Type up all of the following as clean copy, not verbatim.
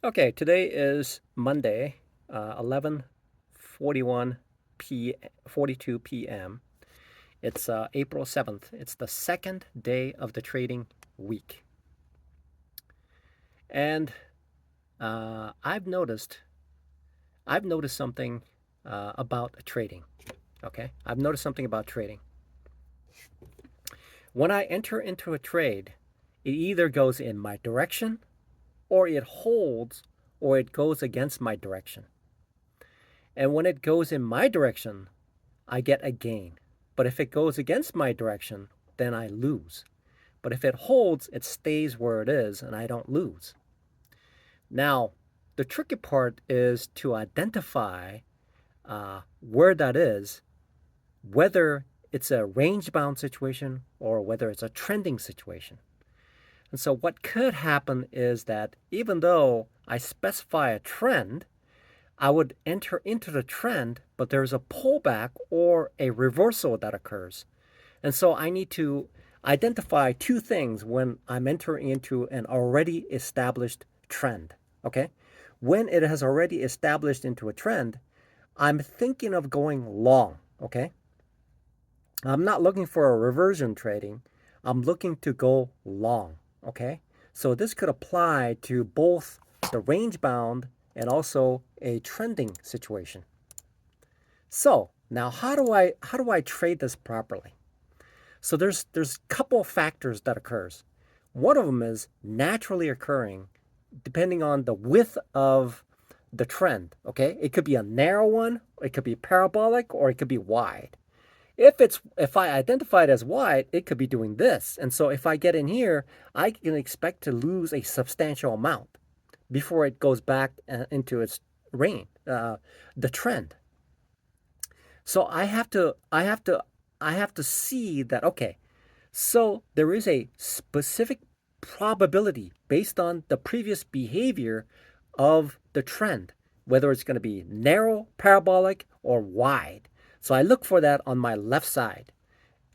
Okay, today is Monday, 11:41 p 42 p.m. It's April 7th. It's the second day of the trading week. And I've noticed something about trading. Okay? I've noticed something about trading. When I enter into a trade, it either goes in my direction or it holds or it goes against my direction. And when it goes in my direction, I get a gain. But if it goes against my direction, then I lose. But if it holds, it stays where it is and I don't lose. Now, the tricky part is to identify where that is, whether it's a range bound situation or whether it's a trending situation. And so, what could happen is that even though I specify a trend, I would enter into the trend, but there's a pullback or a reversal that occurs. And so I need to identify two things when I'm entering into an already established trend. Okay? When it has already established into a trend, I'm thinking of going long. Okay? I'm not looking for a reversion trading. I'm looking to go long. Okay? So this could apply to both the range bound and also a trending situation. So now how do I trade this properly? So there's a couple of factors that occurs. One of them is naturally occurring depending on the width of the trend. Okay, it could be a narrow one, it could be parabolic, or it could be wide. If I identify it as wide, it could be doing this, and so if I get in here, I can expect to lose a substantial amount before it goes back into its range, the trend. So I have to see that, okay, so there is a specific probability based on the previous behavior of the trend, whether it's going to be narrow, parabolic, or wide. So I look for that on my left side.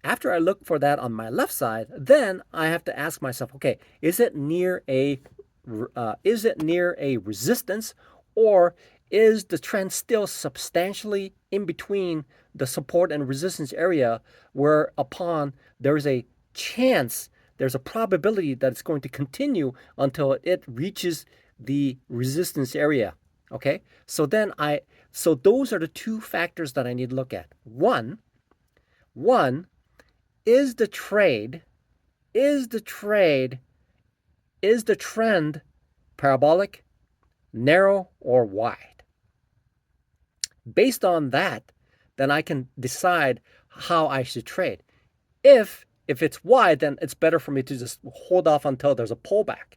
After I look for that on my left side, then I have to ask myself, okay, is it near a resistance, or is the trend still substantially in between the support and resistance area, whereupon there's a chance, there's a probability that it's going to continue until it reaches the resistance area. Okay, so those are the two factors that I need to look at. One is the trade is the trade is the trend parabolic, narrow, or wide? Based on that, then I can decide how I should trade. If it's wide, then it's better for me to just hold off until there's a pullback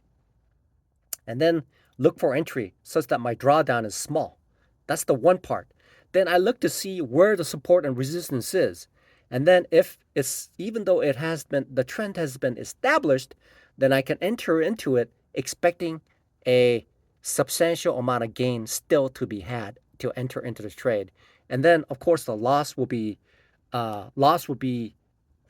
and then look for entry such that my drawdown is small. That's the one part. Then I look to see where the support and resistance is. And then if it's, even though the trend has been established, then I can enter into it expecting a substantial amount of gain still to be had to enter into the trade. And then of course the loss will be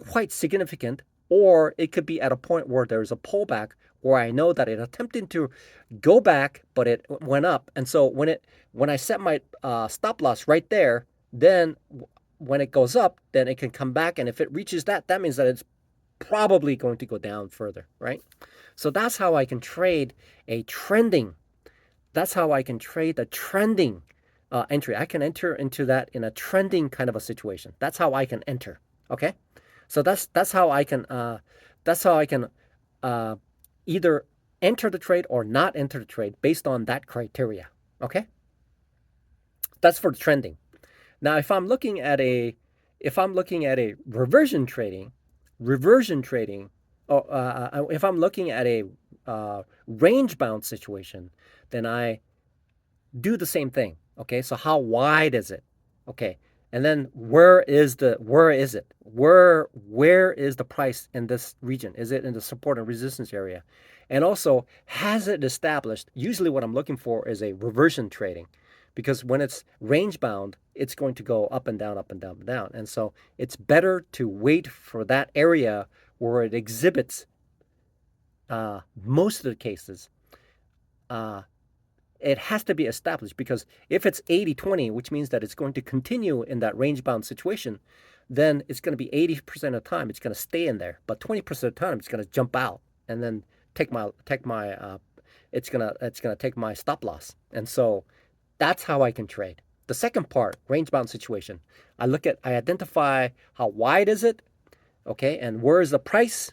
quite significant, or it could be at a point where there's a pullback where I know that it attempted to go back, but it went up. And so when I set my stop loss right there, then when it goes up, then it can come back. And if it reaches that, that means that it's probably going to go down further, right? So that's how I can trade a trending. That's how I can trade a trending entry. I can enter into that in a trending kind of a situation. That's how I can enter. Okay. So that's how I can uh, either enter the trade or not enter the trade based on that criteria. Okay, that's for the trending. Now, if I'm looking at a reversion trading, or if I'm looking at a range bound situation, then I do the same thing. Okay, so how wide is it? Okay, and then where is the price in this region? Is it in the support and resistance area? And also, has it established? Usually, what I'm looking for is a reversion trading, because when it's range bound, it's going to go up and down, up and down, and down. And so it's better to wait for that area where it exhibits most of the cases uh, it has to be established, because if it's 80-20, which means that it's going to continue in that range bound situation, then it's going to be 80% of the time it's going to stay in there, but 20% of the time it's going to jump out and then take my it's gonna take my stop loss. And so that's how I can trade. The second part, range bound situation, I identify how wide is it, okay, and where is the price?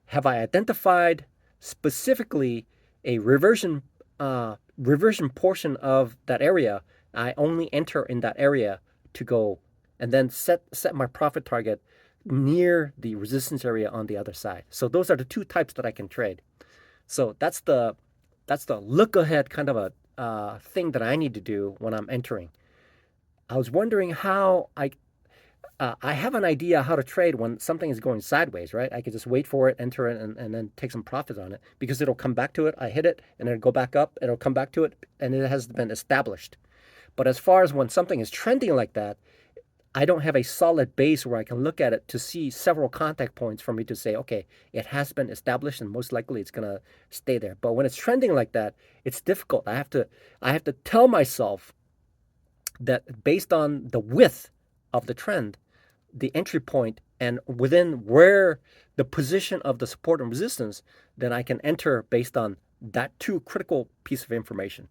Have I identified specifically a reversion portion of that area? I only enter in that area to go, and then set my profit target near the resistance area on the other side. So those are the two types that I can trade. So that's the look ahead kind of a thing that I need to do when I'm entering. I was wondering how I have an idea how to trade when something is going sideways, right? I could just wait for it, enter it, and then take some profit on it, because it'll come back to it. I hit it, and it'll go back up. It'll come back to it, and it has been established. But as far as when something is trending like that, I don't have a solid base where I can look at it to see several contact points for me to say, okay, it has been established and most likely it's gonna stay there. But when it's trending like that, it's difficult. I have to tell myself that based on the width of the trend, the entry point, and within where the position of the support and resistance, then I can enter based on that two critical piece of information.